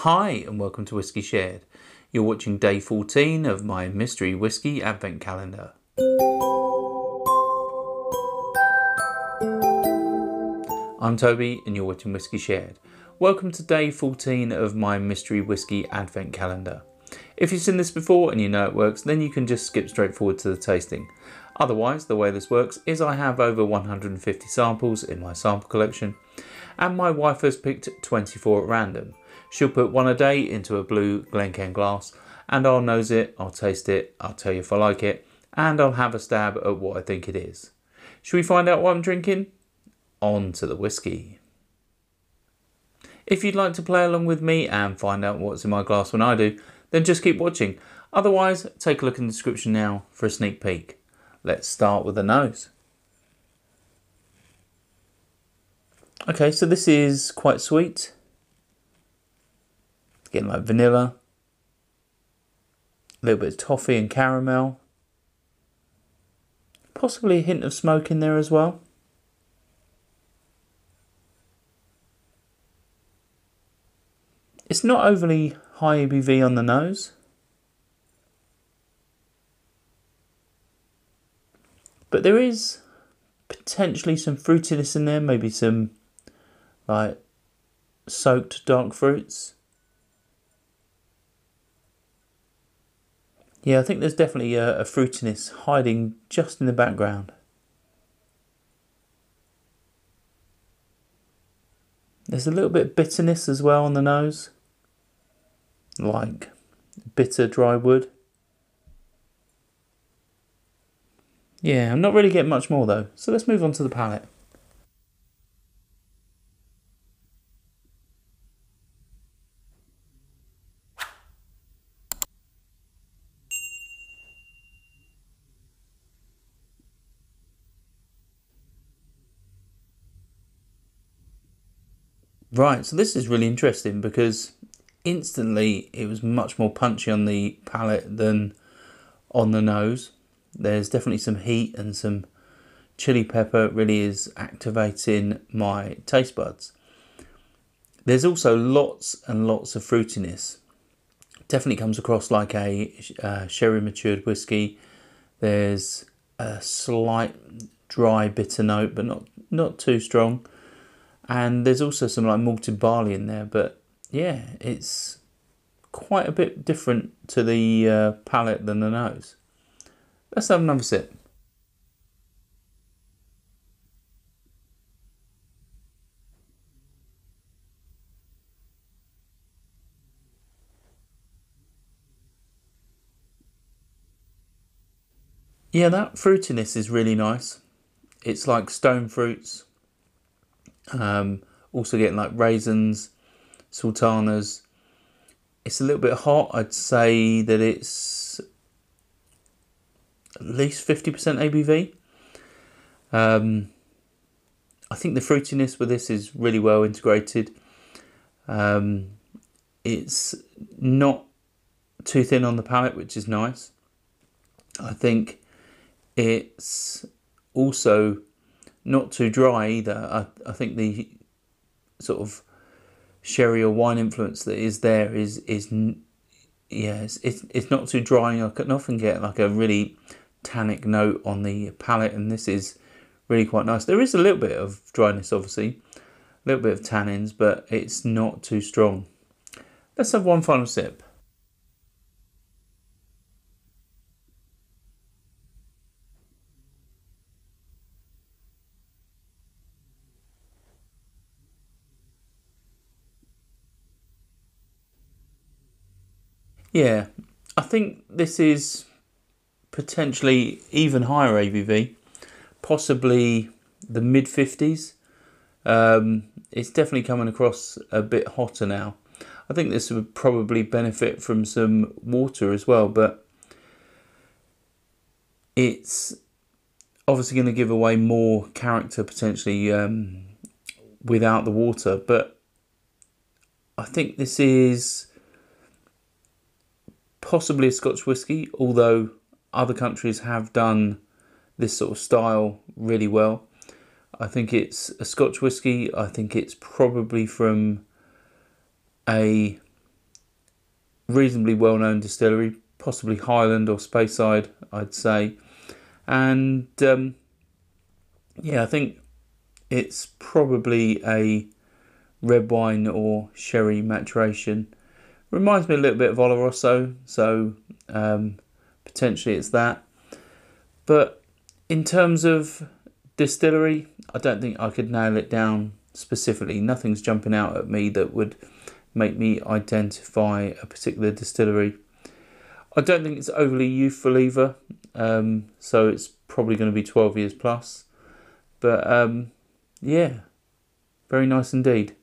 Hi and welcome to Whiskey Shared. You're watching day 14 of my mystery whiskey advent calendar. I'm Toby and you're watching Whiskey Shared. Welcome to day 14 of my mystery whiskey advent calendar. If you've seen this before and you know it works, then you can just skip straight forward to the tasting. Otherwise, the way this works is I have over 150 samples in my sample collection and my wife has picked 24 at random. She'll put one a day into a blue Glencairn glass and I'll nose it, I'll taste it, I'll tell you if I like it, and I'll have a stab at what I think it is. Should we find out what I'm drinking? On to the whiskey. If you'd like to play along with me and find out what's in my glass when I do, then just keep watching. Otherwise, take a look in the description now for a sneak peek. Let's start with the nose. Okay, so this is quite sweet. Getting like vanilla, a little bit of toffee and caramel, possibly a hint of smoke in there as well. It's not overly high ABV on the nose, but there is potentially some fruitiness in there, maybe some like soaked dark fruits. Yeah, I think there's definitely a fruitiness hiding just in the background. There's a little bit of bitterness as well on the nose, like bitter dry wood. Yeah, I'm not really getting much more though, so let's move on to the palate. Right, so this is really interesting because instantly it was much more punchy on the palate than on the nose. There's definitely some heat and some chili pepper. It really is activating my taste buds. There's also lots and lots of fruitiness. Definitely comes across like a sherry matured whiskey. There's a slight dry bitter note, but not too strong. And there's also some like malted barley in there, but yeah, it's quite a bit different to the palate than the nose. Let's have another sip. Yeah, that fruitiness is really nice. It's like stone fruits. Also getting like raisins, sultanas. It's a little bit hot. I'd say that it's at least 50% ABV. I think the fruitiness with this is really well integrated. It's not too thin on the palate, which is nice. I think it's also not too dry either. I think the sort of sherry or wine influence that is there is it's not too dry. I can often get like a really tannic note on the palate, and this is really quite nice. There is a little bit of dryness, obviously, a little bit of tannins, but it's not too strong. Let's have one final sip. Yeah, I think this is potentially even higher ABV, possibly the mid 50s. It's definitely coming across a bit hotter now. I think this would probably benefit from some water as well, but it's obviously going to give away more character potentially without the water. But I think this is possibly a Scotch whisky, although other countries have done this sort of style really well. I think it's a Scotch whisky. I think it's probably from a reasonably well-known distillery, possibly Highland or Speyside, I'd say. And yeah, I think it's probably a red wine or sherry maturation. Reminds me a little bit of Oloroso, so potentially it's that. But in terms of distillery, I don't think I could nail it down specifically. Nothing's jumping out at me that would make me identify a particular distillery. I don't think it's overly youthful either, so it's probably going to be 12 years plus. But yeah, very nice indeed.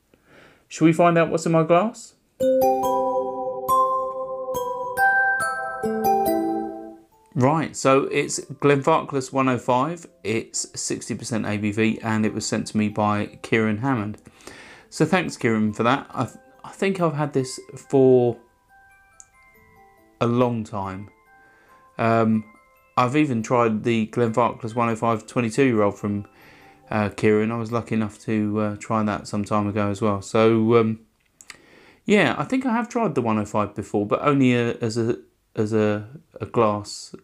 Shall we find out what's in my glass? Right, so it's Glenfarclas 105, it's 60% ABV, and it was sent to me by Kieron Hammond. So thanks, Kieron, for that. I think I've had this for a long time. I've even tried the Glenfarclas 105 22-year-old from Kieron. I was lucky enough to try that some time ago as well. So yeah, I think I have tried the 105 before, but only as a glass.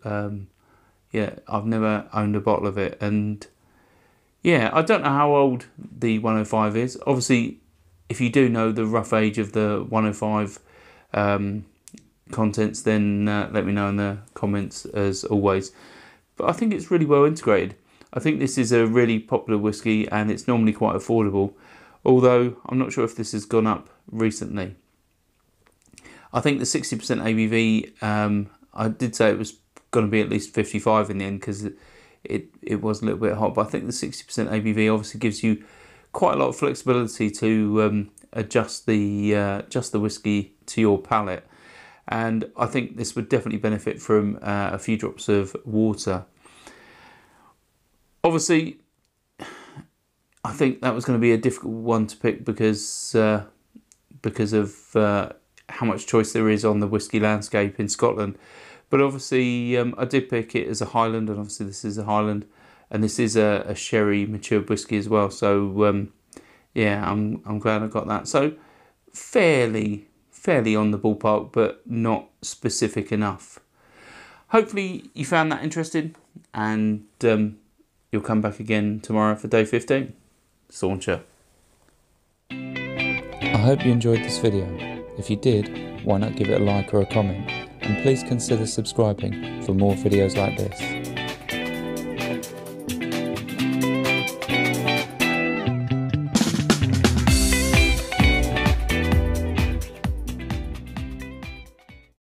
Yeah, I've never owned a bottle of it. And yeah, I don't know how old the 105 is. Obviously, if you do know the rough age of the 105 contents, then let me know in the comments as always. But I think it's really well integrated. I think this is a really popular whiskey, and it's normally quite affordable, although I'm not sure if this has gone up recently. I think the 60% ABV, I did say it was going to be at least 55 in the end, because it was a little bit hot, but I think the 60% ABV obviously gives you quite a lot of flexibility to adjust the whiskey to your palate. And I think this would definitely benefit from a few drops of water. Obviously, I think that was going to be a difficult one to pick because of how much choice there is on the whiskey landscape in Scotland. But obviously, I did pick it as a Highland, and obviously this is a Highland, and this is a sherry matured whiskey as well. So yeah, I'm glad I got that. So fairly on the ballpark, but not specific enough. Hopefully you found that interesting, and you'll come back again tomorrow for day 15. Sauncher. I hope you enjoyed this video. If you did, why not give it a like or a comment, and please consider subscribing for more videos like this.